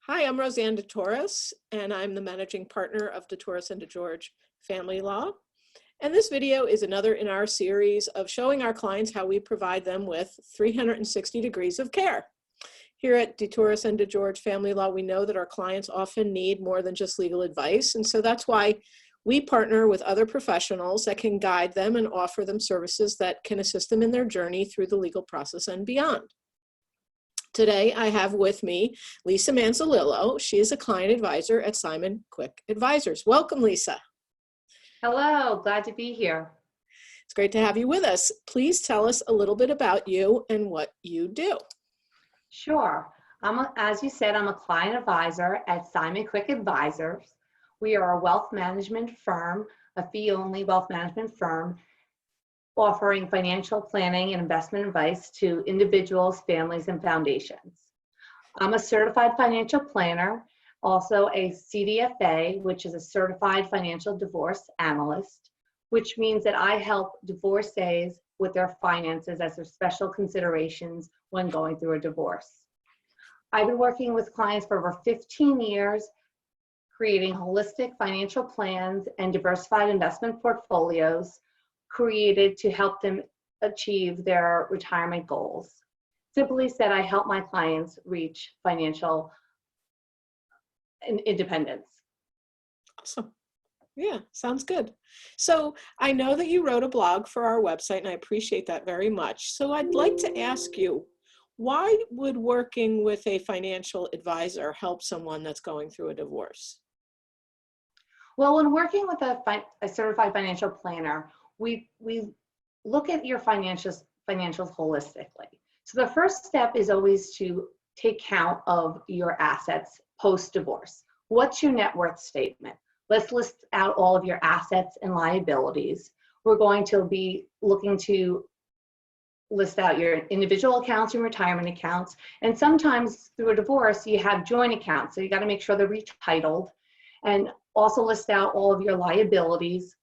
Hi, I'm Rosanne DeTorres, and I'm the managing partner of DeTorres and DeGeorge Family Law. And this video is another in our series of showing our clients how we provide them with 360 degrees of care. Here at DeTorres and DeGeorge Family Law, we know that our clients often need more than just legal advice, and so that's why we partner with other professionals that can guide them and offer them services that can assist them in their journey through the legal process and beyond. Today, I have with me Lisa Manzolillo. She is a client advisor at Simon Quick Advisors. Welcome, Lisa. Hello, glad to be here. It's great to have you with us. Please tell us a little bit about you and what you do. Sure. As you said, I'm a client advisor at Simon Quick Advisors. We are a wealth management firm, a fee-only wealth management firm, offering financial planning and investment advice to individuals, families, and foundations. I'm a certified financial planner, also a CDFA, which is a certified financial divorce analyst, which means that I help divorcees with their finances as their special considerations when going through a divorce. I've been working with clients for over 15 years, creating holistic financial plans and diversified investment portfolios created to help them achieve their retirement goals. Simply said, I help my clients reach financial independence. Awesome. Yeah, sounds good. So I know that you wrote a blog for our website, and I appreciate that very much. So I'd like to ask you, why would working with a financial advisor help someone that's going through a divorce? Well, when working with a certified financial planner, we look at your financials holistically. So the first step is always to take count of your assets post-divorce. What's your net worth statement? Let's list out all of your assets and liabilities. We're going to be looking to list out your individual accounts and retirement accounts. And sometimes through a divorce, you have joint accounts. So you got to make sure they're retitled, and also list out all of your liabilities,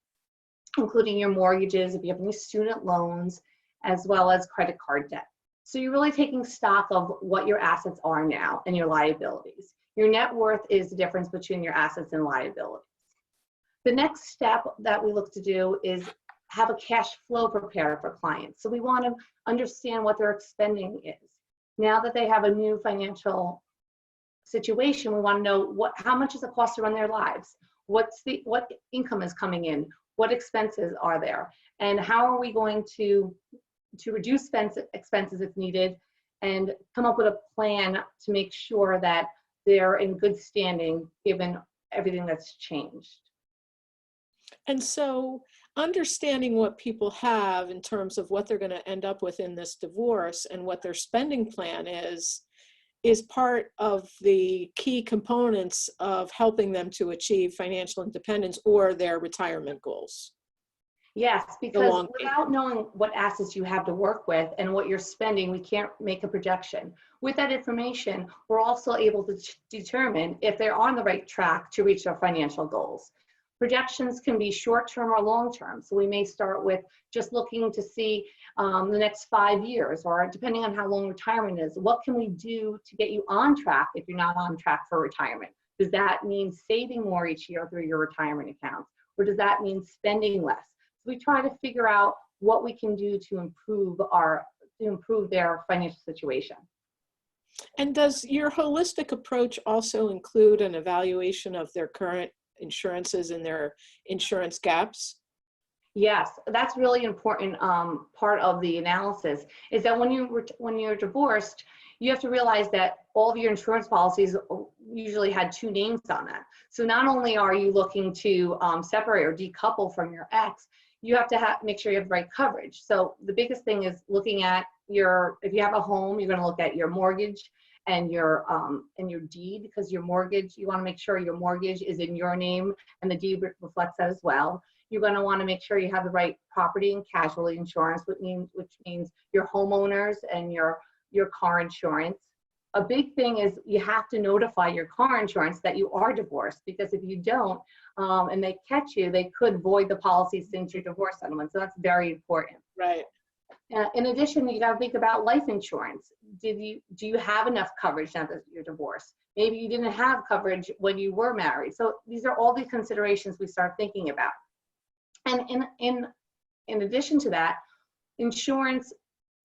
including your mortgages, if you have any student loans, as well as credit card debt. So you're really taking stock of what your assets are now and your liabilities. Your net worth is the difference between your assets and liabilities. The next step that we look to do is have a cash flow prepared for clients. So we want to understand what their expending is. Now that they have a new financial situation, we want to know how much is the cost to run their lives? What income is coming in? What expenses are there? And how are we going to reduce expenses if needed, and come up with a plan to make sure that they're in good standing given everything that's changed. And so understanding what people have in terms of what they're going to end up with in this divorce and what their spending plan is part of the key components of helping them to achieve financial independence or their retirement goals. Yes, because without knowing what assets you have to work with and what you're spending, we can't make a projection. With that information, we're also able to determine if they're on the right track to reach their financial goals. Projections can be short-term or long-term. So we may start with just looking to see the next 5 years, or depending on how long retirement is, what can we do to get you on track if you're not on track for retirement? Does that mean saving more each year through your retirement accounts? Or does that mean spending less? So we try to figure out what we can do to improve their financial situation. And does your holistic approach also include an evaluation of their current insurances and their insurance gaps? Yes, that's really important part of the analysis, is that when you're divorced, you have to realize that all of your insurance policies usually had two names on that. So not only are you looking to separate or decouple from your ex, you have to make sure you have the right coverage. So the biggest thing is looking at if you have a home, you're going to look at your mortgage and your deed, because your mortgage, you want to make sure your mortgage is in your name and the deed reflects that as well. You're going to want to make sure you have the right property and casualty insurance, which means your homeowners and your car insurance. A big thing is you have to notify your car insurance that you are divorced, because if you don't and they catch you, they could void the policy since your divorce settlement. So that's very important. Right. In addition, you got to think about life insurance. Do you have enough coverage now that you're divorced? Maybe you didn't have coverage when you were married. So these are all the considerations we start thinking about. And in addition to that, insurance,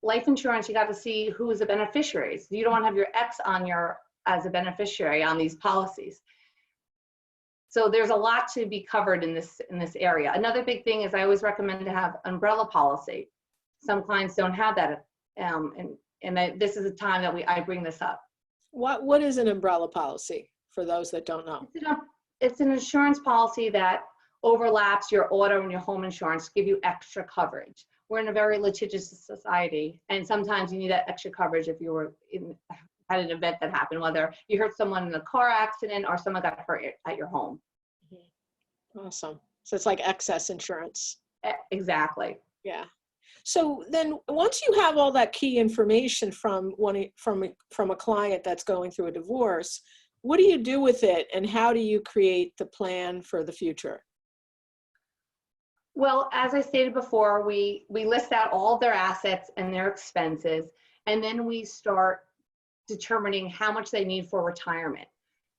life insurance, you got to see who is the beneficiaries. You don't want to have your ex on as a beneficiary on these policies. So there's a lot to be covered in this area. Another big thing is I always recommend to have umbrella policy. Some clients don't have that, this is a time that I bring this up. What is an umbrella policy for those that don't know? It's an insurance policy that overlaps your auto and your home insurance to give you extra coverage. We're in a very litigious society, and sometimes you need that extra coverage if you had an event that happened, whether you hurt someone in a car accident or someone got hurt at your home. Awesome. So it's like excess insurance. Exactly. Yeah. So then once you have all that key information from a client that's going through a divorce, what do you do with it, and how do you create the plan for the future? Well, as I stated before, we list out all their assets and their expenses, and then we start determining how much they need for retirement.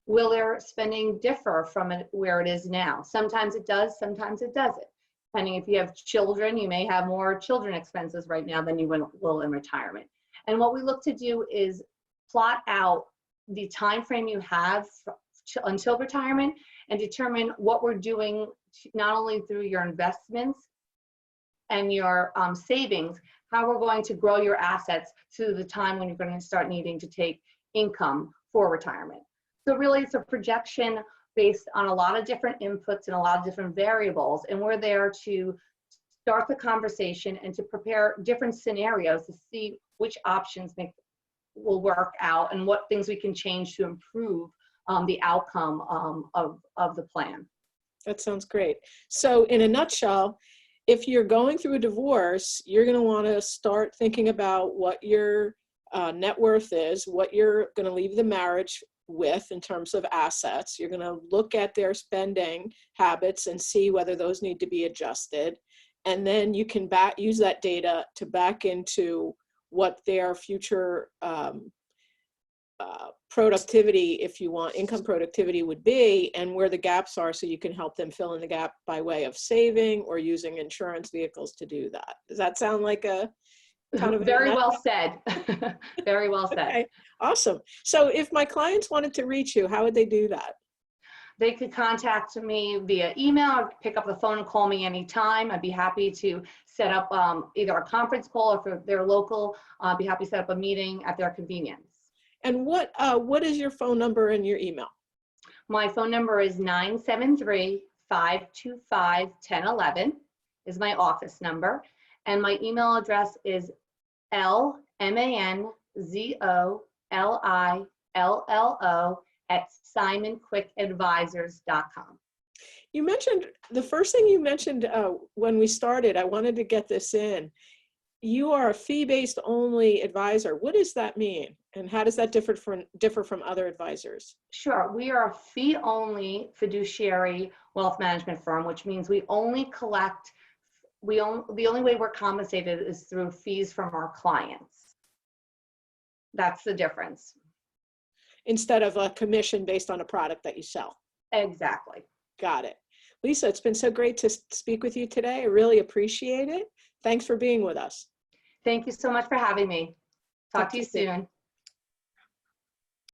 Will their spending differ from where it is now? Sometimes it does, sometimes it doesn't. Depending if you have children, you may have more children expenses right now than you will in retirement. And what we look to do is plot out the time frame you have until retirement and determine what we're doing not only through your investments and your savings, how we're going to grow your assets to the time when you're going to start needing to take income for retirement. So really it's a projection based on a lot of different inputs and a lot of different variables, and we're there to start the conversation and to prepare different scenarios to see which options will work out and what things we can change to improve the outcome of the plan. That sounds great. So in a nutshell, if you're going through a divorce, you're going to want to start thinking about what your net worth is, what you're going to leave the marriage with in terms of assets. You're going to look at their spending habits and see whether those need to be adjusted. And then you can use that data to back into what their future productivity, if you want, income productivity would be, and where the gaps are, so you can help them fill in the gap by way of saving or using insurance vehicles to do that. Does that sound like a kind of very well said? Very well said. Okay, awesome. So if my clients wanted to reach you, how would they do that? They could contact me via email or pick up the phone and call me anytime. I'd be happy to set up either a conference call, or if they're local, I'd be happy to set up a meeting at their convenience. And what is your phone number and your email? My phone number is 973-525-1011 is my office number. And my email address is LManzolillo@simonquickadvisors.com. You mentioned, the first thing you mentioned when we started, I wanted to get this in. You are a fee-based only advisor. What does that mean? And how does that differ from other advisors? Sure. We are a fee-only fiduciary wealth management firm, which means we only collect, the only way we're compensated is through fees from our clients. That's the difference. Instead of a commission based on a product that you sell. Exactly. Got it. Lisa, it's been so great to speak with you today. I really appreciate it. Thanks for being with us. Thank you so much for having me. Talk to you soon.